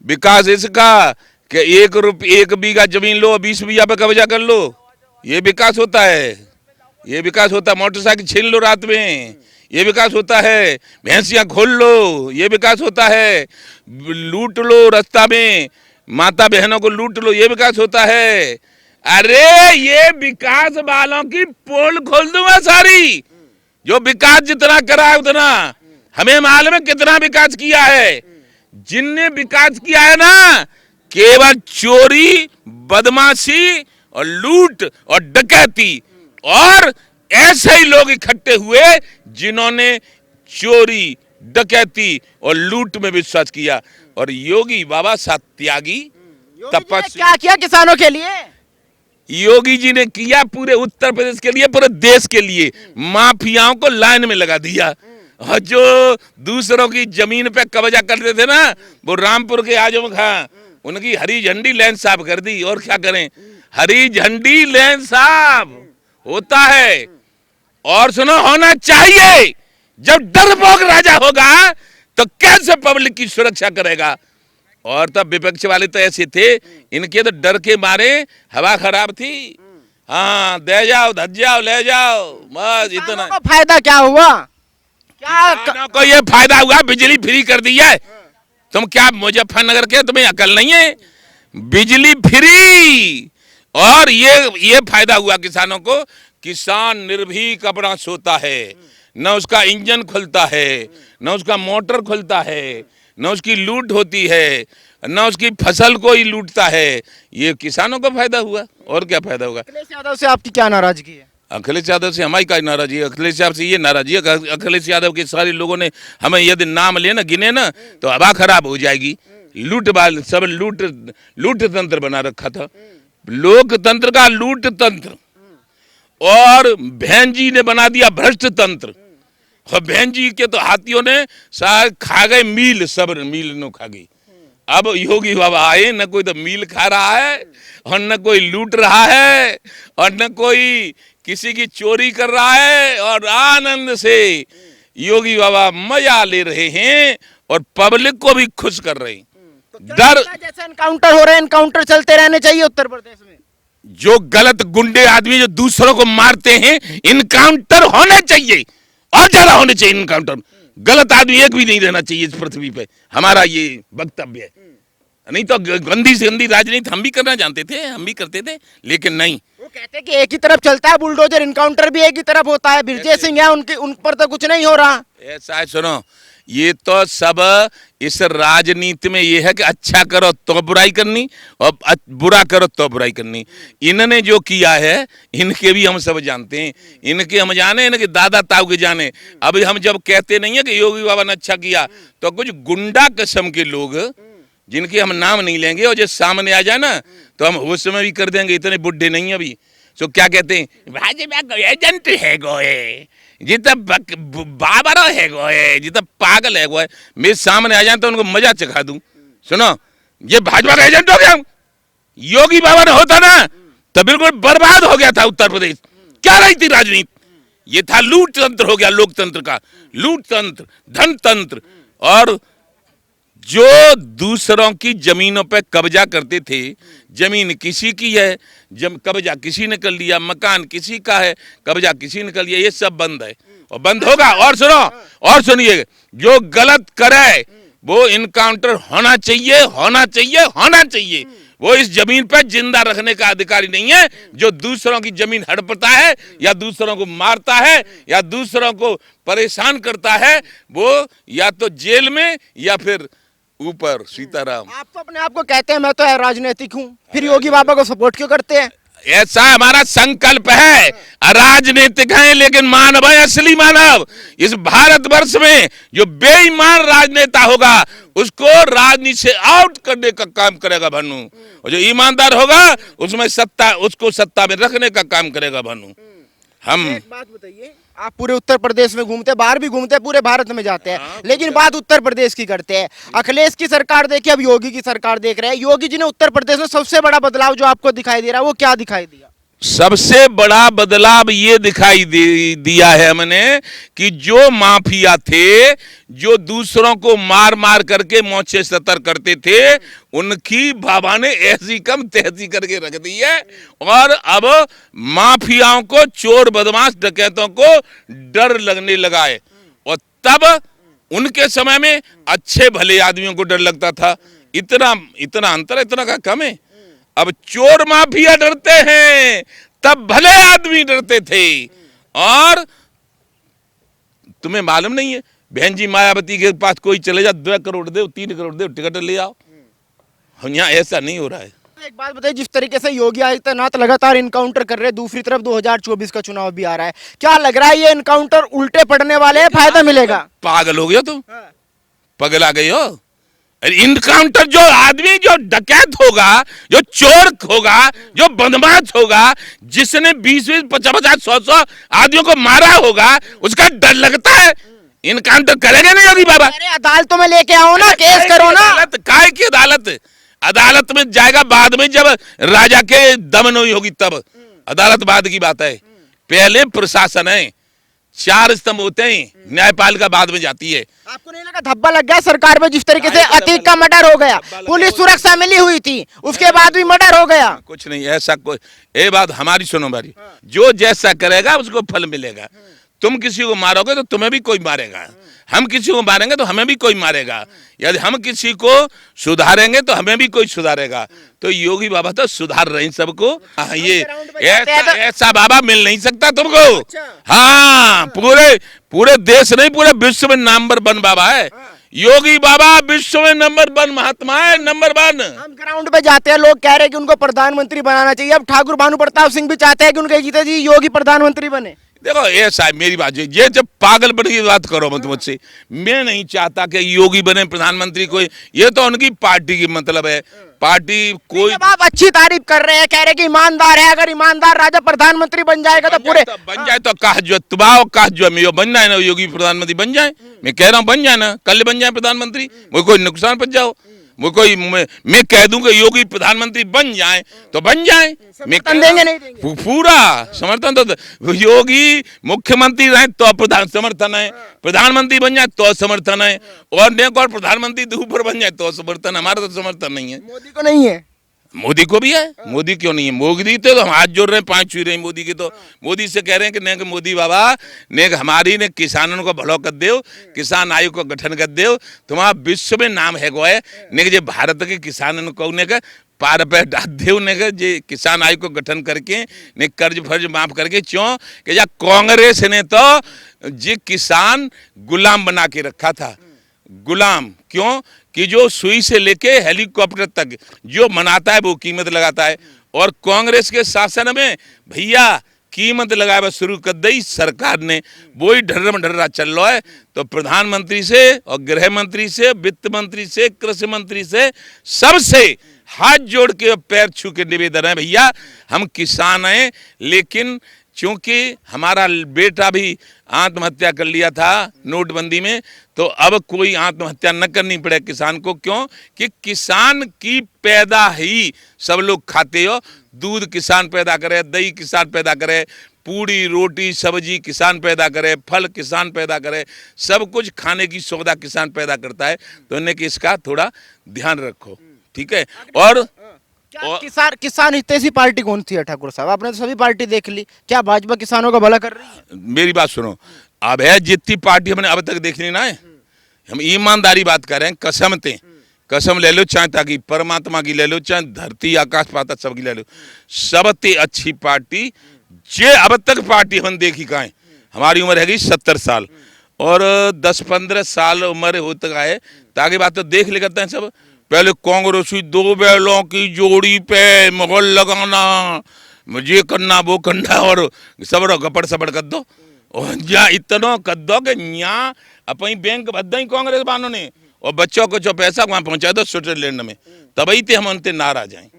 विकास इसका कि 1 बीघा जमीन लो 20 बीघा पे कब्जा कर लो, ये विकास होता है। ये विकास होता है। मोटरसाइकिल छीन लो रात में, ये विकास होता है। भैंसियां खोल लो, ये विकास होता है। लूट लो रास्ता में, माता बहनों को लूट लो, ये विकास होता है। अरे ये विकास वालों की पोल खोल दूंगा सारी। जो विकास जितना करा है उतना हमें मालूम है कितना विकास किया है। जिनने विकास किया है ना, केवल चोरी, बदमाशी और लूट और डकैती, और ऐसे ही लोग इकट्ठे हुए जिन्होंने चोरी, डकैती और लूट में विश्वास किया। और योगी बाबा सत्यागी तपस्वी। क्या किया किसानों के लिए? योगी जी ने किया पूरे उत्तर प्रदेश के लिए, पूरे देश के लिए। माफियाओं को लाइन में लगा दिया, और जो दूसरों की जमीन पे कब्जा करते थे ना, वो रामपुर के आजम खां, उनकी हरी झंडी लैंड साफ कर दी। और क्या करें, हरी झंडी लैंड साफ होता है। और सुनो, होना चाहिए। जब डरपोक राजा होगा तो कैसे पब्लिक की सुरक्षा करेगा। और तब विपक्ष वाले तो ऐसे थे, इनके तो डर के मारे हवा खराब थी। हाँ, दे जाओ, धज जाओ, ले जाओ, बस इतना। फायदा क्या हुआ? किसानों को ये फायदा हुआ, बिजली फ्री कर दी है। तुम क्या मुजफ्फरनगर के, तुम्हें अकल नहीं है? बिजली फ्री। और ये फायदा हुआ किसानों को। किसान निर्भीक अपना सोता है, न उसका इंजन खुलता है, न उसका मोटर खुलता है, न उसकी लूट होती है, न उसकी फसल को ही लूटता है। ये किसानों को फायदा हुआ, और क्या फायदा होगा। अखिलेश यादव से आपकी क्या नाराजगी है? अखिलेश यादव से हमारी क्या नाराजी है? अखिलेश यादव से ये नाराजी है, अखिलेश यादव के सारे लोगों ने हमें यदि नाम लिए ना, गिने ना, तो हवा खराब हो जाएगी। लूट बाल सब लूट तंत्र बना रखा था, लोकतंत्र का लूट तंत्र। और बहन जी ने बना दिया भ्रष्ट तंत्र। और बहन जी के तो हाथियों ने सारे खा गए मील, सब मील नो खा गई। अब योगी बाबा आए, न कोई तो मील खा रहा है, और न कोई लूट रहा है, और न कोई किसी की चोरी कर रहा है। और आनंद से योगी बाबा मजा ले रहे हैं, और पब्लिक को भी खुश कर रहे हैं। डर, जैसे एनकाउंटर हो रहे हैं, एनकाउंटर चलते रहने चाहिए उत्तर प्रदेश में। जो गलत गुंडे आदमी जो दूसरों को मारते हैं, इनकाउंटर होने चाहिए, और ज्यादा होने चाहिए इनकाउंटर। गलत आदमी एक भी नहीं रहना चाहिए इस पृथ्वी पे, हमारा ये वक्तव्य है। नहीं तो गंदी से गंदी राजनीति हम भी करना जानते थे, हम भी करते थे, लेकिन नहीं। वो कहते हैं कि एक ही तरफ चलता है बुलडोजर, इनकाउंटर भी एक ही तरफ होता है। ब्रिजेश सिंह है, उन पर तो कुछ नहीं हो रहा। ऐसा है, सुनो, ये तो सब इस राजनीति में ये है कि अच्छा करो तो बुराई करनी, और बुरा करो तो बुराई करनी। इन्होंने जो किया है, इनके भी हम सब जानते हैं। इनके हम जाने, इनके दादा ताऊ के जाने। अभी हम जब कहते नहीं है कि योगी बाबा ने अच्छा किया, तो कुछ गुंडा किस्म के लोग, जिनके हम नाम नहीं लेंगे, और जो सामने आ जाए ना, तो हम होश में भी कर देंगे। इतने बुढ़े नहीं अभी। तो क्या कहते हैं, भाजपा एजेंट है गोए, जितना बाबरा है गोए, जितना पागल है गोए। मेरे सामने आ जाए तो उनको मजा चखा दूं। सुनो, ये भाजपा का एजेंट हो गया। योगी बाबा ने होता ना, तो बिल्कुल बर्बाद हो गया था उत्तर प्रदेश। क्या रही थी राजनीति? ये था लूट तंत्र हो गया, लोकतंत्र का लूट तंत्र, धन तंत्र। और जो दूसरों की जमीनों पे कब्जा करते थे, जमीन किसी की है, कब्जा किसी ने कर लिया, मकान किसी का है, कब्जा किसी ने कर लिया, ये सब बंद है और बंद होगा। और सुनो, और सुनिए, जो गलत करे वो इनकाउंटर होना चाहिए, होना चाहिए, होना चाहिए। वो इस जमीन पर जिंदा रखने का अधिकारी नहीं है। जो दूसरों की जमीन हड़पता है, या दूसरों को मारता है, या दूसरों को परेशान करता है, वो या तो जेल में या फिर ऊपर। सीताराम, आप तो अपने आप को कहते हैं मैं तो राजनीतिक हूँ, फिर योगी बाबा को सपोर्ट क्यों करते हैं? ऐसा हमारा संकल्प है। राजनीतिक हैं लेकिन मानव है, असली मानव। इस भारतवर्ष में जो बेईमान राजनेता होगा, उसको राजनीति से आउट करने का काम करेगा भानु, और जो ईमानदार होगा उसमें सत्ता, उसको सत्ता में रखने का काम करेगा भानु। हम एक बात बताइए, आप पूरे उत्तर प्रदेश में घूमते, बाहर भी घूमते, पूरे भारत में जाते हैं, लेकिन बात उत्तर प्रदेश की करते हैं। अखिलेश की सरकार देखिए, अब योगी की सरकार देख रहे हैं। योगी जी ने उत्तर प्रदेश में सबसे बड़ा बदलाव जो आपको दिखाई दे रहा है, वो क्या दिखाई दिया? सबसे बड़ा बदलाव ये दिखाई दिया है हमने कि जो माफिया थे, जो दूसरों को मार मार करके मौचे सतर करते थे, उनकी बाबा ने ऐसी कम तहसी करके रख दी है। और अब माफियाओं को, चोर बदमाश डकैतों को डर लगने लगा है। और तब उनके समय में अच्छे भले आदमियों को डर लगता था। इतना अंतर, इतना का कम है। अब चोर माफिया डरते हैं, तब भले आदमी डरते थे। और तुम्हें मालूम नहीं है, बहन जी मायावती के पास कोई चले जा, 2 करोड़ दे, 3 करोड़ दे, टिकट ले आओ। यहाँ ऐसा नहीं हो रहा है। एक बात बताइए, जिस तरीके से योगी आदित्यनाथ लगातार इनकाउंटर कर रहे हैं, दूसरी तरफ 2024 का चुनाव भी आ रहा है, क्या लग रहा है ये इनकाउंटर उल्टे पड़ने वाले हैं, फायदा मिलेगा? पागल हो गया तुम, पगला गई हो। इनकाउंटर, जो आदमी जो डकैत होगा, जो चोर होगा, जो बदमाश होगा, जिसने 20-20, 50-50, 100-100 आदमियों को मारा होगा, उसका डर लगता है। इनकाउंटर करेंगे नहीं योगी बाबा? अरे अदालतों में लेके आओ ना, केस करो ना। काय की अदालत? अदालत में जाएगा बाद में, जब राजा के दमन हुई होगी तब। अदालत बाद की बात है, पहले प्रशासन है। 4 स्तंभ होते हैं, न्यायपालिका बाद में जाती है। आपको नहीं लगा धब्बा लग गया सरकार में, जिस तरीके से अतीक का मर्डर हो गया, पुलिस सुरक्षा मिली हुई थी, उसके बाद भी मर्डर हो गया? कुछ नहीं ऐसा, कोई ये बात हमारी सुनो हमारी, जो जैसा करेगा उसको फल मिलेगा। तुम किसी को मारोगे तो तुम्हें भी कोई मारेगा, हम किसी को मारेंगे तो हमें भी कोई मारेगा। यदि हम किसी को सुधारेंगे तो हमें भी कोई सुधारेगा। तो योगी बाबा तो सुधार रहे हैं सबको। ये ऐसा बाबा मिल नहीं सकता तुमको। हाँ, पूरे देश नहीं, पूरे विश्व में नंबर 1 बाबा है योगी बाबा। विश्व में नंबर 1 महात्मा है, नंबर 1। हम ग्राउंड पे जाते हैं, लोग कह रहे हैं कि उनको प्रधानमंत्री बनाना चाहिए। अब ठाकुर भानु प्रताप सिंह भी चाहते हैं कि उनके जीते जी योगी प्रधानमंत्री बने। देखो ऐसा है, मेरी बात ये जब पागल बन की बात करो मत मुझसे। मैं नहीं चाहता कि योगी बने प्रधानमंत्री कोई, ये तो उनकी पार्टी की मतलब है। पार्टी कोई, आप अच्छी तारीफ कर रहे हैं, कह रहे हैं कि ईमानदार है, अगर ईमानदार राजा प्रधानमंत्री बन जाएगा तो पूरे बन जाए तो कहा जो तुबाओ, कहा जो मैं बन जाए ना, योगी प्रधानमंत्री बन जाए। मैं कह रहा हूँ बन जाए ना, कल बन जाए प्रधानमंत्री, मुझे कोई नुकसान पहुंच जाओ। वो कोई मैं कह दूं कि योगी प्रधानमंत्री बन जाए तो बन जाए। मैं देंगे नहीं देंगे, पूरा समर्थन। तो योगी मुख्यमंत्री रहे तो प्रधान समर्थन है, प्रधानमंत्री बन जाए तो समर्थन है, और प्रधानमंत्री ऊपर बन जाए तो समर्थन। हमारा तो समर्थन नहीं है। मोदी को नहीं है? मोदी को भी है। मोदी क्यों नहीं है? मोदी तो हम हाथ जोड़ रहे हैं, 5 छू रहे हैं मोदी के। तो मोदी से कह रहे हैं कि ने मोदी बाबा ने हमारी ने किसानों को भलो कर दो, किसान आयोग को गठन कर दो। तुम्हारा विश्व में नाम है गो है ने जे भारत के किसानों को ने के पार पे डाल दे ने के जे किसान आयोग को गठन करके ने कर्ज फर्ज माफ करके। क्यों कि या कांग्रेस ने तो जे किसान गुलाम बना के रखा था। गुलाम क्यों कि जो सुई से लेके हेलीकॉप्टर तक जो मनाता है वो कीमत लगाता है। और कांग्रेस के शासन में भैया कीमत लगाए शुरू कर दी सरकार ने, वही ढर्रा चल रहा है। तो प्रधानमंत्री से और गृह मंत्री से, वित्त मंत्री से, कृषि मंत्री से, सबसे हाथ जोड़ के पैर छू के निवेदन है, भैया हम किसान हैं, लेकिन क्योंकि हमारा बेटा भी आत्महत्या कर लिया था नोटबंदी में, तो अब कोई आत्महत्या न करनी पड़े किसान को। क्यों कि किसान की पैदा ही सब लोग खाते हो। दूध किसान पैदा करे, दही किसान पैदा करे, पूड़ी रोटी सब्जी किसान पैदा करे, फल किसान पैदा करे, सब कुछ खाने की सौदा किसान पैदा करता है। तो इन्हें कि इसका थोड़ा ध्यान रखो, ठीक है। और किसान हितैषी पार्टी कौन सी है ठाकुर साहब? आपने तो सभी पार्टी देख ली, क्या भाजपा किसानों का भला कर रही है? मेरी बात सुनो, अब है जितनी पार्टी हमने अब तक देखनी ना है, हम ईमानदारी बात कर रहे हैं। कसम ले लो, चाहे ताकि परमात्मा की ले लो, चाहे धरती आकाश पाताल सबकी ले लो, सबसे अच्छी पार्टी जे अब तक पार्टी हम देखी कहाँ है। हमारी उम्र है 70 साल और 10-15 साल उम्र हो तक आए, ताकि बात तो देख ले करते हैं सब। पहले कांग्रेस 2 बैलों की जोड़ी पे मुगल लगाना, मुझे करना वो करना, और सब गपड़ सपड़ कर दो। और या इतना कर दो कि यहाँ अपनी बैंक भद्दा ही कांग्रेस वालों ने, और बच्चों को जो पैसा वहाँ पहुँचा दो स्विट्जरलैंड में, तभी थे हम उनसे नाराज आए।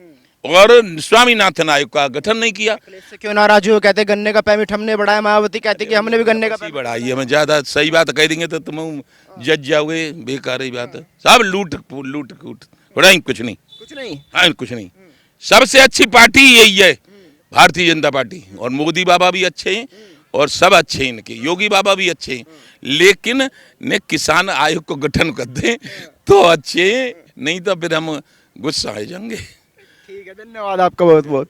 और स्वामीनाथन आयोग का गठन नहीं किया। से क्यों नाराज हो? कहते गन्ने का परमिट हमने बढ़ाया, मायावती कहते कि हमने भी गन्ने का परमिट बढ़ाई है। हमें ज्यादा सही बात कह देंगे तो तुम जज जाओगे, बेकार ही बात है। सब लूट कूट, कुछ नहीं। कुछ नहीं। हाँ कुछ नहीं। सबसे अच्छी पार्टी यही है, भारतीय जनता पार्टी और मोदी बाबा भी अच्छे हैं और सब अच्छे हैं, इनके योगी बाबा भी अच्छे हैं, लेकिन ने किसान आयोग को गठन कर दें तो अच्छे हैं, नहीं तो फिर हम गुस्सा आ जाएंगे। ठीक है, धन्यवाद आपका बहुत बहुत।